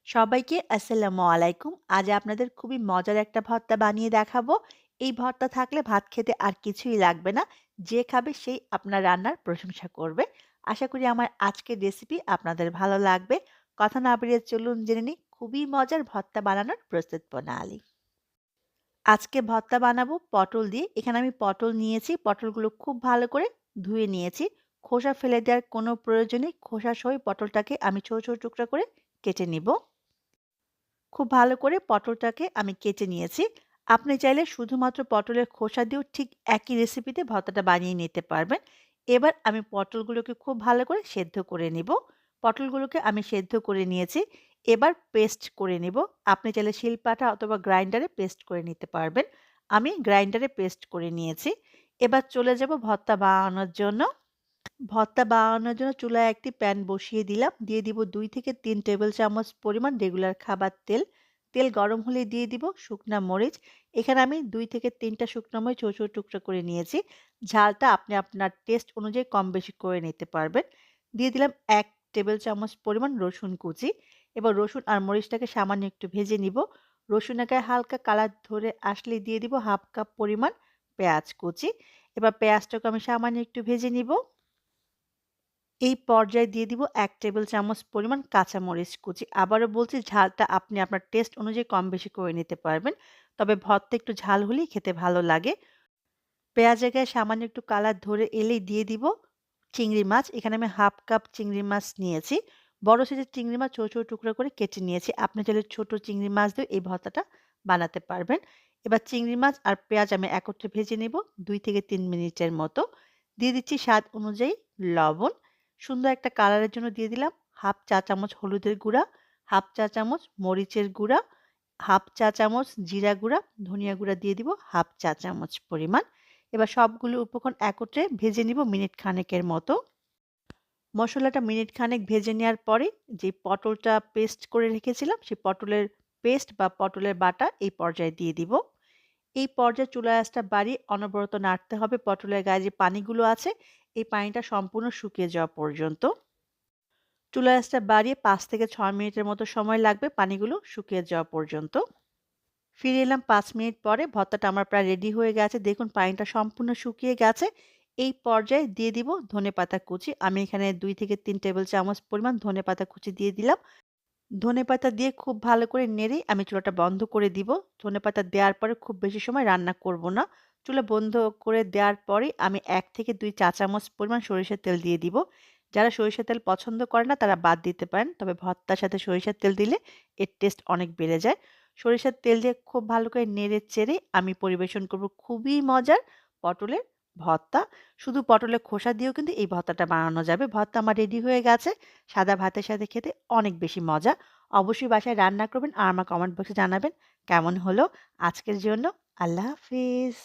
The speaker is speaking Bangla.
সবাইকে আসসালামু আলাইকুম। আজ আপনাদের খুবই মজার একটা ভর্তা বানিয়ে দেখাবো। এই ভর্তা থাকলে ভাত খেতে আর কিছুই লাগবে না। যে খাবে সেই আপনার রান্নার প্রশংসা করবে। আশা করি আমার আজকের রেসিপি আপনাদের ভালো লাগবে। কথা না বাড়িয়ে চলুন জেনে নিই খুবই মজার ভর্তা বানানোর প্রস্তুত প্রণালী। আজকে ভর্তা বানাবো পটল দিয়ে। এখানে আমি পটল নিয়েছি। পটলগুলো খুব ভালো করে ধুয়ে নিয়েছি। খোসা ফেলে দেওয়ার কোনো প্রয়োজন নেই। খোসা সহ পটলটাকে আমি ছোট, ছোট টুকরা করে কেটে নিব। খুব ভালো করে পটলটাকে আমি কেটে নিয়েছি। আপনি চাইলে শুধুমাত্র পটলের খোসা দিয়েও ঠিক একই রেসিপিতে ভর্তাটা বানিয়ে নিতে পারবেন। এবার আমি পটলগুলোকে খুব ভালো করে সেদ্ধ করে নিব। পটলগুলোকে আমি সেদ্ধ করে নিয়েছি। এবার পেস্ট করে নিব। আপনি চাইলে শিলপাটা অথবা গ্রাইন্ডারে পেস্ট করে নিতে পারবেন। আমি গ্রাইন্ডারে পেস্ট করে নিয়েছি। এবার চলে যাব ভর্তা বানানোর জন্য। ভর্তা বানানোর জন্য চুলায় একটি প্যান বসিয়ে দিলাম। দিয়ে দিব ২ থেকে ৩ টেবিল চামচ পরিমাণ রেগুলার খাবার তেল। তেল গরম হলে দিয়ে দিব শুকনা মরিচ। এখানে আমি ২ থেকে ৩ টা শুকনো মরিচ ছোট, ছোট টুকরা করে নিয়েছি। ঝালটা আপনি আপনার টেস্ট অনুযায়ী কম বেশি করে নিতে পারবেন। দিয়ে দিলাম ১ টেবিল চামচ পরিমাণ রসুন কুচি। এবার রসুন আর মরিচটাকে সামান্য একটু ভেজে নিব। রসুনের গায়ে হালকা কালার ধরে আসলেই দিয়ে দিব ১/২ কাপ পরিমাণ পেঁয়াজ কুচি। এবার পেঁয়াজটাকে আমি সামান্য একটু ভেজে নিব। এই পর্যায়ে দিয়ে দিব ১ টেবিল চামচ পরিমাণ কাঁচামরিচ কুচি। আবারও বলছি ঝালটা আপনি আপনার টেস্ট অনুযায়ী কম বেশি করে নিতে পারবেন। তবে ভর্তা একটু ঝাল হলেই খেতে ভালো লাগে। পেঁয়াজের গায়ে সামান্য একটু কালার ধরে এলেই দিয়ে দিব চিংড়ি মাছ। এখানে আমি ১/২ কাপ চিংড়ি মাছ নিয়েছি। বড় সাইজের চিংড়ি মাছ ছোট, ছোট টুকরা করে কেটে নিয়েছি। আপনি চাইলে ছোট চিংড়ি মাছ দিয়েও এই ভর্তাটা বানাতে পারবেন। এবার চিংড়ি মাছ আর পেঁয়াজ আমি একত্রে ভেজে নিব ২ থেকে ৩ মিনিটের মতো। দিয়ে দিচ্ছি স্বাদ অনুযায়ী লবণ। সুন্দর একটা কালারের জন্য দিয়ে দিলাম ১/২ চা চামচ হলুদের গুঁড়া, ১/২ চা চামচ মরিচের গুঁড়া, ১/২ চা চামচ জিরা গুঁড়া, ধনিয়া গুঁড়া দিয়ে দিব ১/২ চা চামচ পরিমাণ। এবার সবগুলো উপকরণ একত্রে ভেজে নিব মিনিট খানেকের মতো। মসলাটা মিনিট খানেক ভেজে নেওয়ার পরে যে পটলটা পেস্ট করে রেখেছিলাম সেই পটলের পেস্ট বা পটলের বাটা এই পর্যায়ে দিয়ে দিব। এই পর্যায়ে চুলার আঁচটা বাড়িয়ে অনবরত নাড়তে হবে পটলের গায়ে যে পানিগুলো আছে এই পানিটা সম্পূর্ণ শুকিয়ে যাওয়া পর্যন্ত। চুলার আঁচটা বাড়িয়ে ৫ থেকে ৬ মিনিটের মতো সময় লাগবে পানিগুলো শুকিয়ে যাওয়া পর্যন্ত। ফিরে এলাম ৫ মিনিট পরে ভর্তাটা আমার প্রায় রেডি হয়ে গেছে। দেখুন পানিটা সম্পূর্ণ শুকিয়ে গেছে। এই পর্যায়ে দিয়ে দিব ধনেপাতা কুচি। আমি এখানে ২ থেকে ৩ টেবিল চামচ পরিমাণ ধনেপাতা কুচি দিয়ে দিলাম। ধনেপাতা দিয়ে খুব ভালো করে নেড়ে আমি চুলাটা বন্ধ করে দিব। ধনেপাতা দেওয়ার পরে খুব বেশি সময় রান্না করব না। চুলা বন্ধ করে দেওয়ার পরে আমি ১ থেকে ২ চা চামচ পরিমাণ সরিষার তেল দিয়ে দিব। যারা সরিষার তেল পছন্দ করে না তারা বাদ দিতে পারেন। তবে ভর্তার সাথে সরিষার তেল দিলে এর টেস্ট অনেক বেড়ে যায়। সরিষার তেল দিয়ে খুব ভালো করে নেড়ে চেড়ে আমি পরিবেশন করব খুবই মজার পটলের ভর্তা। শুধু পটলের খোসা দিয়েও কিন্তু এই ভর্তাটা বানানো যাবে। ভর্তা আমার রেডি হয়ে গেছে। সাদা ভাতের সাথে খেতে অনেক বেশি মজা। অবশ্যই বাসায় রান্না করবেন আর আমার কমেন্ট বক্সে জানাবেন কেমন হলো। আজকের জন্য আল্লাহ হাফিজ।